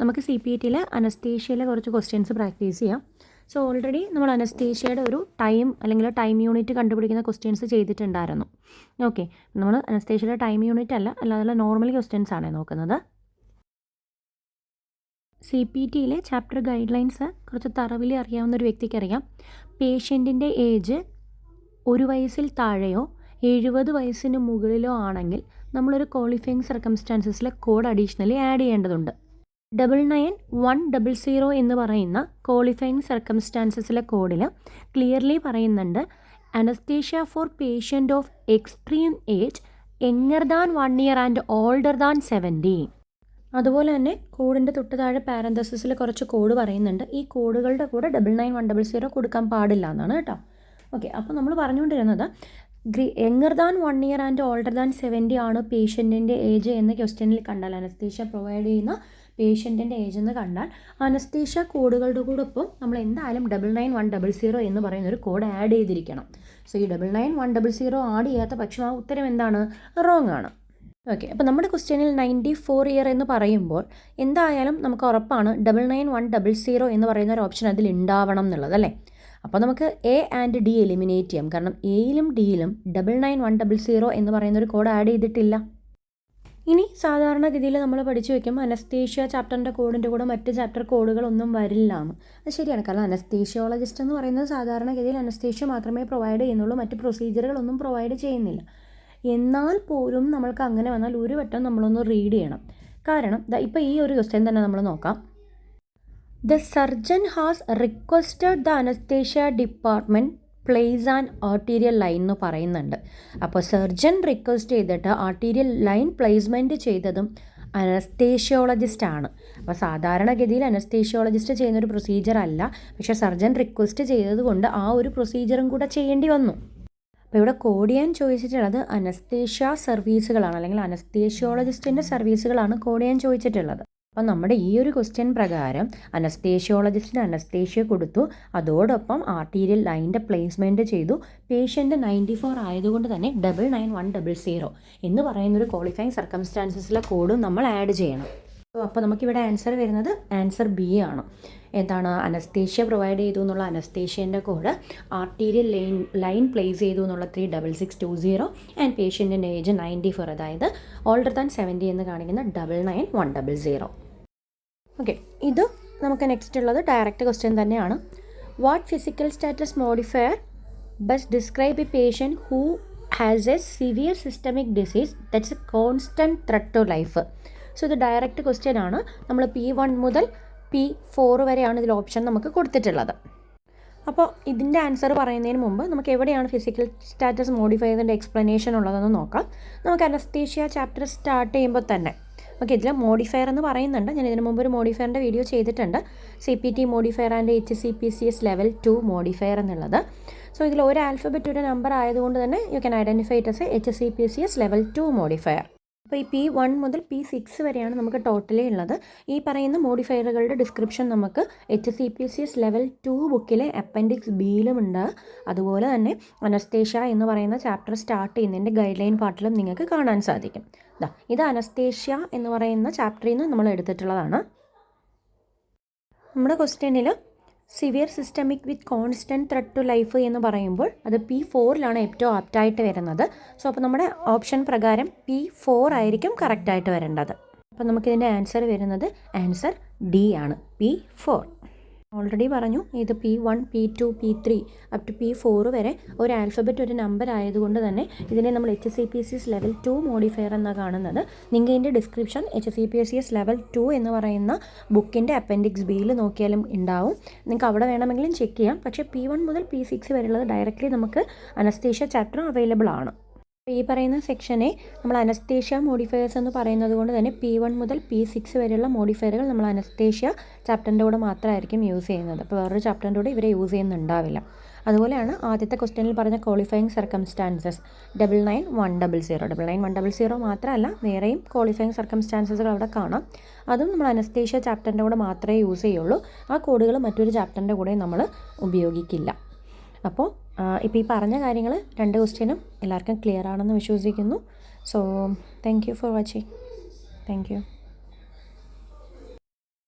നമുക്ക് CPT-യിൽ അനസ്തേഷ്യയിലെ കുറച്ച് questions practice ചെയ്യാം. സോ ഓൾറെഡി നമ്മൾ അനസ്തേഷ്യയുടെ ഒരു ടൈം അല്ലെങ്കിൽ ടൈം യൂണിറ്റ് കണ്ടുപിടിക്കുന്ന ക്വസ്റ്റ്യൻസ് ചെയ്തിട്ടുണ്ടായിരുന്നു. ഓക്കെ, നമ്മൾ അനസ്തേഷ്യയുടെ ടൈം യൂണിറ്റ് അല്ലാതെ നോർമൽ ക്വസ്റ്റ്യൻസ് ആണ് നോക്കുന്നത്. CPT-യിലെ ചാപ്റ്റർ ഗൈഡ് ലൈൻസ് കുറച്ച് തറവിൽ അറിയാവുന്ന ഒരു വ്യക്തിക്ക് അറിയാം. പേഷ്യൻറ്റിൻ്റെ ഏജ് 1 വയസ്സിൽ താഴെയോ 70 വയസ്സിന് മുകളിലോ ആണെങ്കിൽ നമ്മളൊരു ക്വാളിഫയിങ് സർക്കംസ്റ്റാൻസസിലെ കോഡ് അഡീഷണലി ആഡ് ചെയ്യേണ്ടതുണ്ട്. 99100 എന്ന് പറയുന്ന ക്വാളിഫയിങ് സർക്കംസ്റ്റാൻസസിലെ കോഡിൽ ക്ലിയർലി പറയുന്നുണ്ട്, anaesthesia for patient of extreme age younger than 1 year and older than 70. അതുപോലെ തന്നെ കോഡിൻ്റെ തൊട്ട് താഴെ പാരന്തസിസിൽ കുറച്ച് കോഡ് പറയുന്നുണ്ട്. ഈ കോഡുകളുടെ കൂടെ 99100 കൊടുക്കാൻ പാടില്ല എന്നാണ് കേട്ടോ. ഓക്കെ, അപ്പോൾ നമ്മൾ പറഞ്ഞുകൊണ്ടിരുന്നത് younger than 1 year and older than 70 ആണ് പേഷ്യൻറ്റിൻ്റെ ഏജ് എന്ന് ക്വസ്റ്റ്യനിൽ കണ്ടാൽ, അനസ്തേഷ്യ പ്രൊവൈഡ് ചെയ്യുന്ന പേഷ്യൻറ്റിൻ്റെ ഏജ് എന്ന് കണ്ടാൽ അനസ്തേഷ്യ കോഡുകളുടെ കൂടൊപ്പം നമ്മൾ എന്തായാലും 99100 എന്ന് പറയുന്നൊരു കോഡ് ആഡ് ചെയ്തിരിക്കണം. സോ ഈ 99100 ആഡ് ചെയ്യാത്ത പക്ഷം ആ ഉത്തരം എന്താണ്? റോങ് ആണ്. ഓക്കെ, അപ്പോൾ നമ്മുടെ ക്വസ്റ്റ്യനിൽ 94 ഇയർ എന്ന് പറയുമ്പോൾ എന്തായാലും നമുക്ക് ഉറപ്പാണ് 99100 എന്ന് പറയുന്ന ഒരു ഓപ്ഷൻ അതിൽ ഉണ്ടാവണം എന്നുള്ളത് അല്ലേ. അപ്പോൾ നമുക്ക് എ ആൻഡ് ഡി എലിമിനേറ്റ് ചെയ്യാം. കാരണം എയിലും ഡിയിലും 99100 എന്ന് പറയുന്നൊരു കോഡ് ആഡ് ചെയ്തിട്ടില്ല. ഇനി സാധാരണഗതിയിൽ നമ്മൾ പഠിച്ചു വയ്ക്കും അനസ്തേഷ്യ ചാപ്റ്ററിൻ്റെ കോഡിൻ്റെ കൂടെ മറ്റ് ചാപ്റ്റർ കോഡുകളൊന്നും വരില്ല എന്ന്. അത് ശരിയാണ്, കാരണം അനസ്തേഷ്യോളജിസ്റ്റ് എന്ന് പറയുന്നത് സാധാരണഗതിയിൽ അനസ്തേഷ്യ മാത്രമേ പ്രൊവൈഡ് ചെയ്യുന്നുള്ളൂ, മറ്റ് പ്രൊസീജിയറുകളൊന്നും പ്രൊവൈഡ് ചെയ്യുന്നില്ല. എന്നാൽ പോലും നമ്മൾക്ക് അങ്ങനെ വന്നാൽ ഒരു വട്ടം നമ്മളൊന്ന് റീഡ് ചെയ്യണം. കാരണം ഇപ്പോൾ ഈ ഒരു ക്വസ്റ്റ്യൻ തന്നെ നമ്മൾ നോക്കാം. The surgeon has requested the anesthesia department place an arterial line എന്ന് പറയുന്നുണ്ട്. അപ്പോൾ സർജൻ റിക്വസ്റ്റ് ചെയ്തിട്ട് ആർട്ടീരിയൽ ലൈൻ പ്ലേസ്മെൻറ്റ് ചെയ്തതും അനസ്തേഷ്യോളജിസ്റ്റ് ആണ്. അപ്പോൾ സാധാരണഗതിയിൽ അനസ്തേഷ്യോളജിസ്റ്റ് ചെയ്യുന്നൊരു പ്രൊസീജിയർ അല്ല, പക്ഷേ സർജൻ റിക്വസ്റ്റ് ചെയ്തത് കൊണ്ട് ആ ഒരു പ്രൊസീജിയറും കൂടെ ചെയ്യേണ്ടി വന്നു. അപ്പോൾ ഇവിടെ കോഡ് ചെയ്യാൻ ചോദിച്ചിട്ടുള്ളത് അനസ്തേഷ്യ സർവീസുകളാണ്, അല്ലെങ്കിൽ അനസ്തേഷ്യോളജിസ്റ്റിൻ്റെ സർവീസുകളാണ് കോഡ് ചെയ്യാൻ ചോദിച്ചിട്ടുള്ളത്. അപ്പം നമ്മുടെ ഈ ഒരു ക്വസ്റ്റ്യൻ പ്രകാരം അനസ്തേഷ്യോളജിസ്റ്റിന് അനസ്തേഷ്യ കൊടുത്തു, അതോടൊപ്പം ആർട്ടീരിയൽ ലൈനിൻ്റെ പ്ലേസ്മെൻറ്റ് ചെയ്തു. പേഷ്യൻ്റ് 94 ആയതുകൊണ്ട് തന്നെ 99100 എന്ന് പറയുന്നൊരു ക്വാളിഫയിങ് സർക്കംസ്റ്റാൻസസിലെ കോഡും നമ്മൾ ആഡ് ചെയ്യണം. അപ്പോൾ നമുക്കിവിടെ ആൻസർ വരുന്നത് ആൻസർ ബി ആണ്. എന്താണ്? അനസ്തേഷ്യ പ്രൊവൈഡ് ചെയ്തു എന്നുള്ള അനസ്തേഷ്യൻ്റെ കോഡ്, ആർട്ടീരിയൽ ലൈൻ പ്ലേസ് ചെയ്തു എന്നുള്ള 36620 ആൻഡ് പേഷ്യൻറ്റിൻ്റെ ഏജ് 94, അതായത് ഓൾഡർ ദാൻ 70 എന്ന് കാണിക്കുന്ന 99100. ഓക്കെ, ഇത് നമുക്ക് നെക്സ്റ്റ് ഉള്ളത് ഡയറക്റ്റ് ക്വസ്റ്റ്യൻ തന്നെയാണ്. What physical status modifier best describe a patient who has a severe systemic disease that's a constant threat to life. So ഇത് ഡയറക്റ്റ് ക്വസ്റ്റ്യൻ ആണ്. നമ്മൾ P1 മുതൽ P4 വരെയാണ് ഇതിൽ ഓപ്ഷൻ നമുക്ക് കൊടുത്തിട്ടുള്ളത്. അപ്പോൾ ഇതിൻ്റെ ആൻസർ പറയുന്നതിന് മുമ്പ് നമുക്ക് എവിടെയാണ് ഫിസിക്കൽ സ്റ്റാറ്റസ് മോഡിഫൈ ചെയ്തതിൻ്റെ എക്സ്പ്ലനേഷൻ ഉള്ളതെന്ന് നോക്കാം. നമുക്ക് അനസ്തേഷ്യ ചാപ്റ്റർ സ്റ്റാർട്ട് ചെയ്യുമ്പോൾ തന്നെ ഓക്കെ, ഇതിൽ മോഡിഫയർ എന്ന് പറയുന്നുണ്ട്. ഞാൻ ഇതിന് മുമ്പ് ഒരു മോഡിഫയറിൻ്റെ വീഡിയോ ചെയ്തിട്ടുണ്ട്, CPT modifier and HCPCS level 2 modifier എന്നുള്ളത്. സോ ഇതിൽ ഒരു ആൽഫബറ്റ് ഒരു നമ്പർ ആയതുകൊണ്ട് തന്നെ you can identify it as HCPCS level 2 modifier. അപ്പോൾ ഈ P1 മുതൽ P6 വരെയാണ് നമുക്ക് ടോട്ടലി ഉള്ളത്. ഈ പറയുന്ന മോഡിഫയറുകളുടെ ഡിസ്ക്രിപ്ഷൻ നമുക്ക് HCPCS ലെവൽ 2 ബുക്കിലെ അപ്പൻഡിക്സ് ബിയിലുമുണ്ട്. അതുപോലെ തന്നെ അനസ്തേഷ്യ എന്ന് പറയുന്ന ചാപ്റ്റർ സ്റ്റാർട്ട് ചെയ്യുന്നതിൻ്റെ ഗൈഡ് ലൈൻ പാർട്ടിലും നിങ്ങൾക്ക് കാണാൻ സാധിക്കും. ഇത് അനസ്തേഷ്യ എന്ന് പറയുന്ന ചാപ്റ്ററിൽ നിന്ന് നമ്മൾ എടുത്തിട്ടുള്ളതാണ്. നമ്മുടെ ക്വസ്റ്റ്യനിൽ severe systemic with constant threat to life എന്ന് പറയുമ്പോൾ അത് P4ലാണ് ഏറ്റവും ആപ്റ്റായിട്ട് വരുന്നത്. സോ അപ്പോൾ നമ്മുടെ ഓപ്ഷൻ പ്രകാരം P4 ആയിരിക്കും കറക്റ്റായിട്ട് വരേണ്ടത്. അപ്പോൾ നമുക്കിതിൻ്റെ ആൻസർ വരുന്നത് ആൻസർ ഡി ആണ്, P4. ഓൾറെഡി പറഞ്ഞു, ഇത് P1, P2, P3 up to P4 വരെ ഒരു ആൽഫബറ്റ് ഒരു നമ്പർ ആയതുകൊണ്ട് തന്നെ ഇതിനെ നമ്മൾ HCPCS ലെവൽ 2 മോഡിഫയർ എന്നാണ് കാണുന്നത്. നിങ്ങൾ ഇതിൻ്റെ ഡിസ്ക്രിപ്ഷൻ HCPCS ലെവൽ 2 എന്ന് പറയുന്ന ബുക്കിൻ്റെ അപ്പൻഡിക്സ് ബിയിൽ നോക്കിയാലും ഉണ്ടാവും. നിങ്ങൾക്ക് അവിടെ വേണമെങ്കിലും ചെക്ക് ചെയ്യാം. പക്ഷേ P1 മുതൽ P6 വരെയുള്ളത് ഡയറക്റ്റ്ലി നമുക്ക് അനസ്തേഷ്യ ചാപ്റ്റർ അവൈലബിൾ ആണ്. ഈ പറയുന്ന സെക്ഷനെ നമ്മൾ അനസ്തേഷ്യ മോഡിഫയേഴ്സ് എന്ന് പറയുന്നത് കൊണ്ട് തന്നെ P1 മുതൽ P6 വരെയുള്ള മോഡിഫയറുകൾ നമ്മൾ അനസ്തേഷ്യ ചാപ്റ്ററിൻ്റെ കൂടെ മാത്രമായിരിക്കും യൂസ് ചെയ്യുന്നത്. അപ്പോൾ വേറൊരു ചാപ്റ്ററിൻ്റെ കൂടെ ഇവരെ യൂസ് ചെയ്യുന്നുണ്ടാവില്ല. അതുപോലെയാണ് ആദ്യത്തെ ക്വസ്റ്റ്യനിൽ പറഞ്ഞ ക്വാളിഫയിങ് സർക്കംസ്റ്റാൻസസ് 99100 മാത്രമല്ല, വേറെയും ക്വാളിഫയിങ് സർക്കംസ്റ്റാൻസസുകൾ അവിടെ കാണാം. അതും നമ്മൾ അനസ്തേഷ്യ ചാപ്റ്ററിൻ്റെ കൂടെ മാത്രമേ യൂസ് ചെയ്യുള്ളൂ. ആ കോഡുകൾ മറ്റൊരു ചാപ്റ്ററിൻ്റെ കൂടെ നമ്മൾ ഉപയോഗിക്കില്ല. അപ്പോൾ ഇപ്പോൾ ഈ പറഞ്ഞ കാര്യങ്ങൾ 2 ക്വസ്റ്റ്യനും എല്ലാവർക്കും ക്ലിയർ ആണെന്ന് വിശ്വസിക്കുന്നു. So thank you for watching. Thank you.